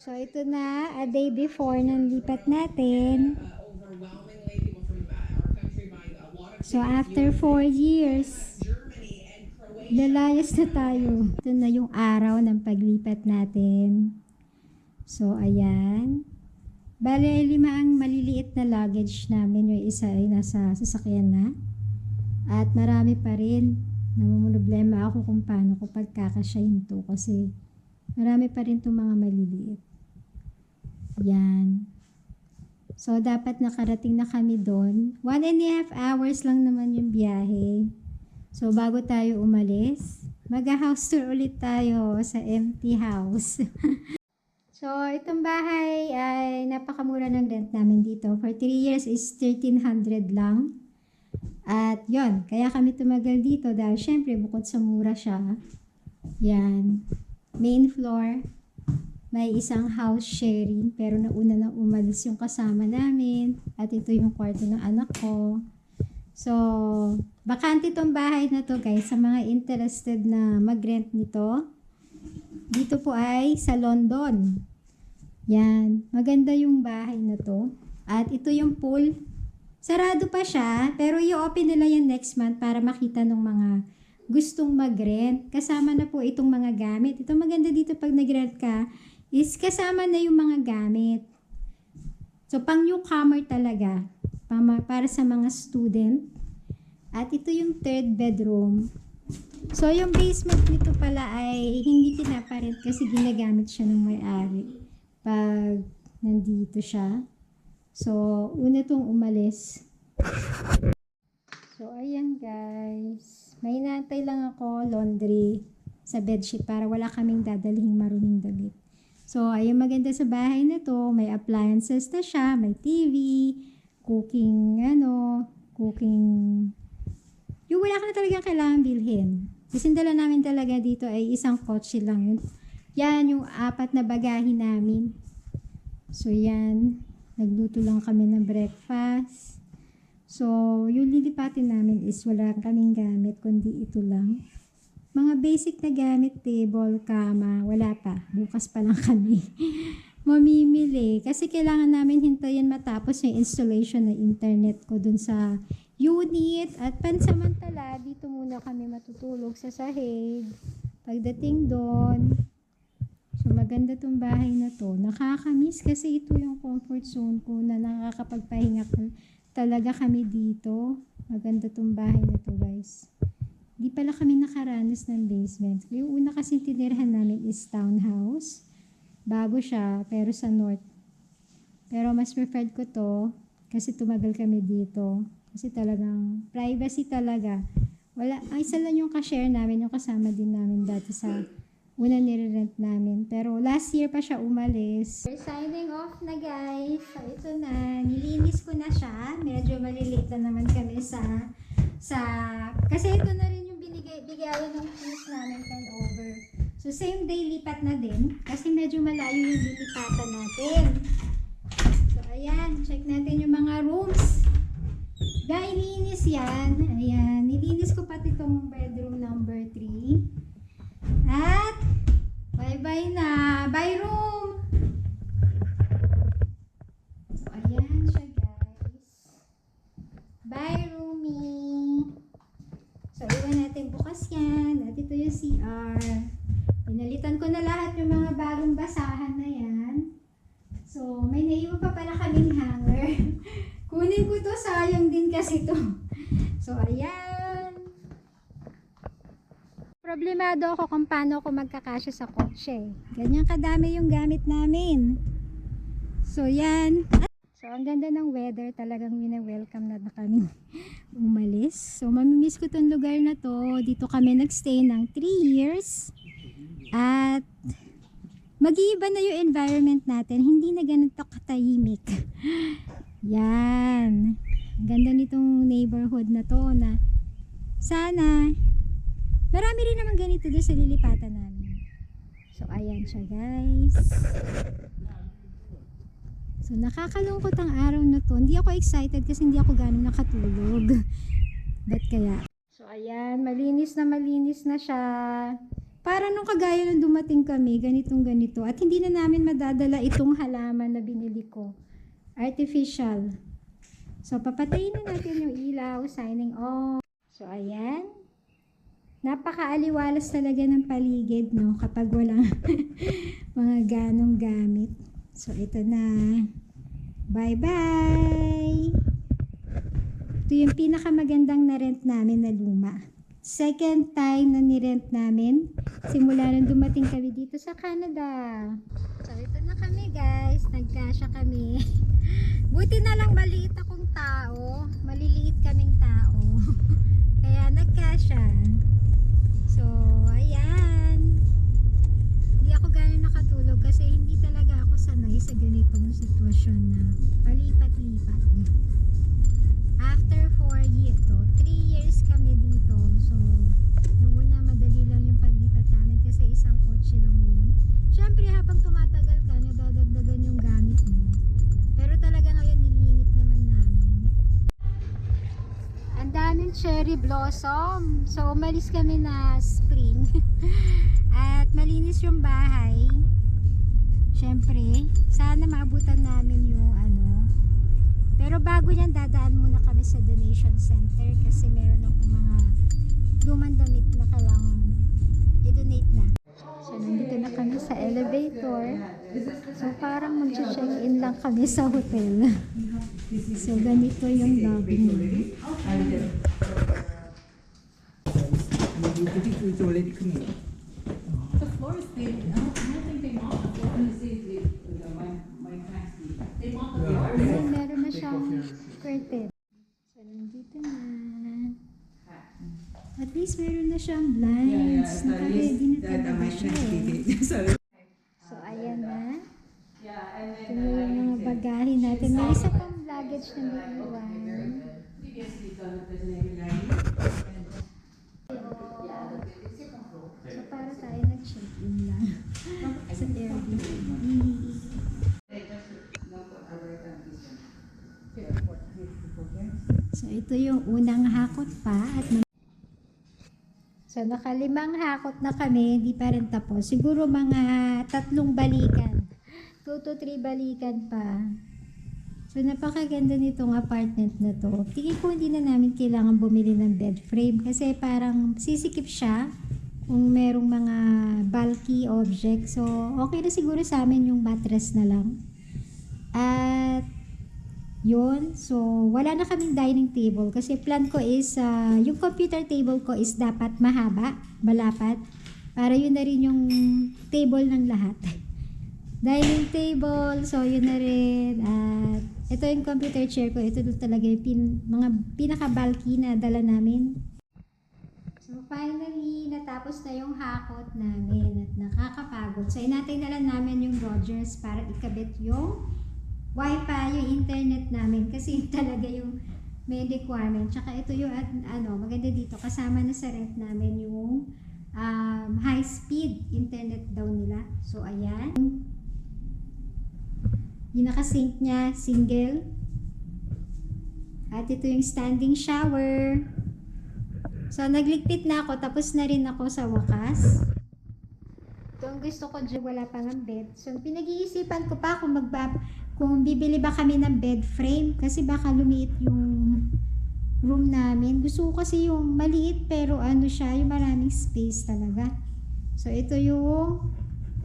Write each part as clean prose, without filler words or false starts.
So, ito na, a day before ng lipat natin. So, after 4 years, lalayas na tayo. Ito na yung araw ng paglipat natin. So, ayan. Bale, 5 ang maliliit na luggage namin. Yung isa ay nasa sasakyan na. At marami pa rin. Namumroblema ako kung paano ko pagkakasyahin to. Kasi marami pa rin itong mga maliliit. Yan. So, dapat nakarating na kami doon. 1.5 hours lang naman yung biyahe. So, bago tayo umalis, mag-house tour ulit tayo sa empty house. So, itong bahay ay napakamura ng rent namin dito. For 3 years is 1,300 lang. At yon, kaya kami tumagal dito dahil syempre bukod sa mura siya. Yan. Main floor. May isang house sharing pero nauna na umalis yung kasama namin. At ito yung kwarto ng anak ko. So, bakante itong bahay na to guys. Sa mga interested na mag-rent nito. Dito po ay sa London. Yan. Maganda yung bahay na to. At ito yung pool. Sarado pa siya, pero i-open nila yan next month para makita ng mga gustong mag-rent. Kasama na po itong mga gamit. Ito maganda dito pag nag-rent ka, is kasama na yung mga gamit. So, pang newcomer talaga. Para sa mga student. At ito yung 3rd bedroom. So, yung basement nito pala ay hindi pinaparent kasi ginagamit siya ng may-ari pag nandito siya. So, una itong umalis. So, ayan guys. May hinantay lang ako laundry sa bedsheet para wala kaming dadalhing maruming damit. So, ayun maganda sa bahay na to. May appliances na siya. May TV, cooking, yung wala ka na talaga kailangan bilhin. Sisindala namin talaga dito ay isang kotse lang yun. Yan, yung 4 na bagahin namin. So, yan. Nagluto lang kami ng breakfast. So, yung lilipatin namin is wala kaming gamit, kundi ito lang. Mga basic na gamit, table, kama, wala pa. Bukas pa lang kami mamimili. Kasi kailangan namin hintayin matapos yung installation ng internet ko dun sa unit. At pansamantala, dito muna kami matutulog sa sahig. Pagdating doon, so maganda tong bahay na to. Nakakamiss kasi ito yung comfort zone ko na nakakapagpahinga talaga kami dito. Maganda tong bahay na to guys. Di pala kami nakaranas ng basement. Yung una kasi tinirhan namin is townhouse. Bago siya, pero sa north. Pero mas preferred ko to kasi tumagal kami dito. Kasi talagang privacy talaga. Wala, ang isa lang yung ka-share namin, yung kasama din namin dati sa una nire-rent namin. Pero last year pa siya umalis. We're signing off na guys. So ito na, nilinis ko na siya. Medyo maliliit na naman kami kasi ito na rin yung bigayan ng keys namin turnover. So, same day lipat na din. Kasi medyo malayo yung lilipatan natin. So, ayan. Check natin yung mga rooms. Dahil nilinis yan. Ayan. Nilinis ko pati itong bedroom number 3. At, bye-bye na. Bye room! So, ayan siya guys. Bye roomie! So, iwan natin bukas yan. At ito yung CR. Pinalitan ko na lahat yung mga bagong basahan na yan. So, may naiwan pa pala kaming hanger. Kunin ko to, sayang din kasi to. So, ayan. Problemado ako kung paano ako magkakasya sa kotse. Ganyan kadami yung gamit namin. So, yan. So, ang ganda ng weather. Talagang wina-welcome na kami umalis. So, mamimiss ko tong lugar na to. Dito kami nagstay ng 3 years. At mag-iiba na yung environment natin. Hindi na ganito katahimik. Yan. Ang ganda nitong neighborhood na to na sana marami rin naman ganito doon sa lilipatan namin. So, ayan siya guys. So, nakakalungkot ang araw na to. Hindi ako excited kasi hindi ako ganun nakatulog. Ba't kaya? So, ayan. Malinis na siya. Para nung kagaya nung dumating kami, ganitong ganito. At hindi na namin madadala itong halaman na binili ko. Artificial. So, papatayin na natin yung ilaw. Signing off. So, ayan. Napakaaliwalas talaga ng paligid, no? Kapag walang mga ganong gamit. So, ito na. Bye-bye! Ito yung pinakamagandang na-rent namin na luma. Second time na ni-rent namin. Simula nung dumating kami dito sa Canada. So, ito na kami guys. Nagkasya kami. Buti na lang maliit akong tao. Maliliit kaming tao. Kaya nagkasya. So, ayan. Hindi ako gano'n nakatulog kasi hindi talaga ako sanay sa ganitong sitwasyon na palipat-lipat. After 4 years, 3 years kami dito. So, nung una madali lang yung paglipat namin kasi isang kotse lang yun. Siyempre, habang tumatagal ka, nadadagdagan yung gamit mo. Pero talaga ngayon, nilimit naman namin. Ang daming cherry blossom. So, umalis kami na spring. At malinis yung bahay. Siyempre, sana maabutan namin yung pero bago yan, dadaan muna kami sa donation center kasi meron akong mga lumang damit na kailangan i-donate na. So, nandito na kami sa elevator. So, parang mag-check-in lang kami sa hotel. So, ganito yung lobby niya. The floor is big. I don't think they mop the floor. Let me see if my taxi. They mop the floor. Ayan, meron na siyang curtain. So, nandito na. At least meron na siyang blinds. Naka-ready na talaga siya eh. So, ayan na. Ito na yung mga bagahe natin. May isa pang luggage na may iwan. So, para tayo nag-check-in lang sa Airbnb. So, ito yung unang hakot pa. So, nakalimang hakot na kami. Di pa rin tapos. Siguro mga 3 balikan. 2 to 3 balikan pa. So, napakaganda nitong apartment na to. Tingin ko hindi na namin kailangan bumili ng bed frame kasi parang sisikip siya kung merong mga bulky object. So, okay na siguro sa amin yung mattress na lang. At, yun. So, wala na kaming dining table kasi plan ko is, yung computer table ko is dapat mahaba, malapat. Para yun na rin yung table ng lahat. Dining table, so yun na rin. At, ito yung computer chair ko. Ito talaga yung mga pinaka-bulky na dala namin. So, finally, natapos na yung hakot namin at nakakapagod. So, inatay na lang namin yung Rogers para ikabit yung Wi-Fi, yung internet namin kasi talaga yung may requirement. Tsaka ito yung maganda dito, kasama na sa rent namin yung high-speed internet daw nila. So, ayan. Yung nakasink niya, single. At ito yung standing shower. So, nagligpit na ako. Tapos na rin ako sa wakas. Ito ang gusto ko dyan. Wala pang ang bed. So, pinag-iisipan ko pa kung bibili ba kami ng bed frame. Kasi baka lumiit yung room namin. Gusto ko kasi yung maliit pero siya, yung maraming space talaga. So, ito yung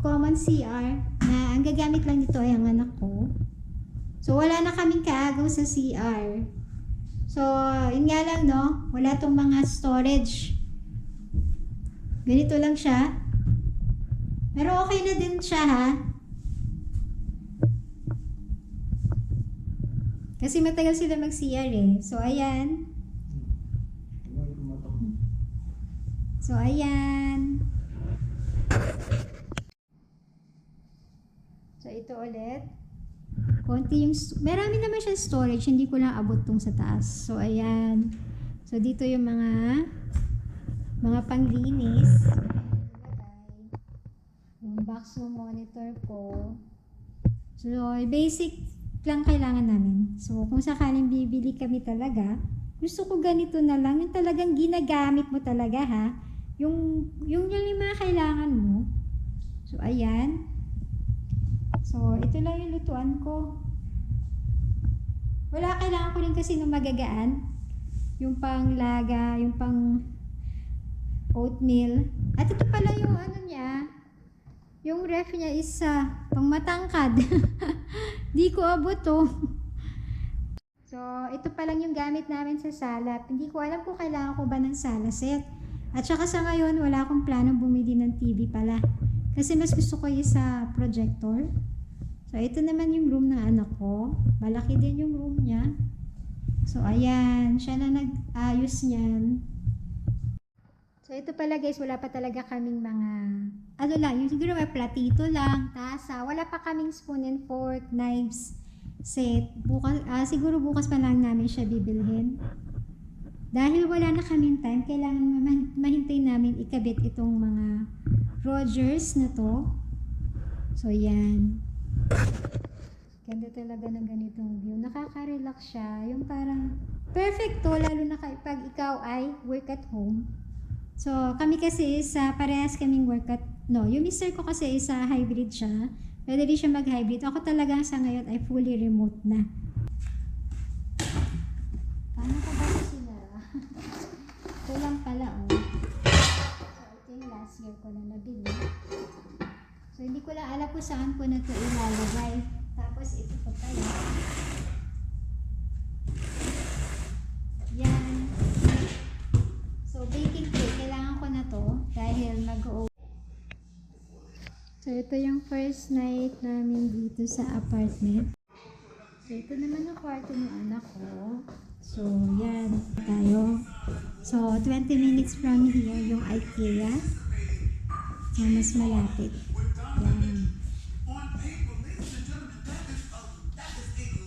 common CR na ang gagamit lang dito ay ang anak ko. So, wala na kaming kaagaw sa CR. So, yun nga lang, no? Wala tong mga storage. Ganito lang siya. Pero okay na din siya, ha? Kasi matagal sila mag-CR, eh. So, ayan. So, ayan. So, ito ulit. Konti yung, marami naman siya storage, hindi ko lang abot tong sa taas. So, ayan. So, dito yung mga panglinis. Yung box ng monitor ko. So, basic lang kailangan namin. So, kung sakaling bibili kami talaga, gusto ko ganito na lang. Yung talagang ginagamit mo talaga, ha? yung mga kailangan mo. So, ayan. So, ito lang yung lutuan ko. Wala, kailangan ko rin kasi ng magagaan. Yung pang laga, yung pang oatmeal. At ito pala yung ano niya. Yung ref niya is pang matangkad. Di ko abot to. So, ito pa lang yung gamit namin sa sala. Hindi ko alam kung kailangan ko ba ng sala set. At saka sa ngayon, wala akong planong bumili ng TV pala. Kasi mas gusto ko yung sa projector. So, ito naman yung room ng anak ko. Malaki din yung room niya. So, ayan. Siya na nag-ayos niyan. So, ito pala guys, wala pa talaga kaming mga, ano lang, yung siguro may platito lang, tasa. Wala pa kaming spoon and fork, knives, set. Siguro bukas pa lang namin siya bibilhin. Dahil wala na kaming time, kailangan mahintay namin ikabit itong mga Rogers na to. So, yan. Ganda talaga ng ganitong view. Nakaka-relax siya. Yung parang perfect to, lalo na pag ikaw ay work at home. So, kami kasi parehas kaming work at, yung mister ko kasi hybrid siya. Pwede rin siya mag-hybrid. Ako talaga sa ngayon ay fully remote na. Paano ko ba ito sinara? Ito lang pala, oh. So, ito yung last year ko na nabili. So, hindi ko lang alam kung saan ko na ito ilalagay. Tapos, ito pa pala. Yan. So, baking tray. Kailangan ko na to dahil mag-o. So, ito yung first night namin dito sa apartment. So, ito naman yung kwarto ng anak ko. So, yan. Tayo. So, 20 minutes from here yung IKEA. So, mas malapit. Yan.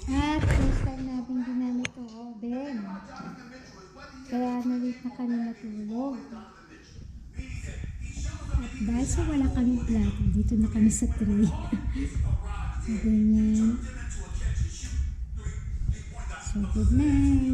At first time natin ginamit itong oven. Kaya nalit na kami natulog. At dahil sa wala kaming plato, dito na kami sa tray. So, ganyan. So, good night.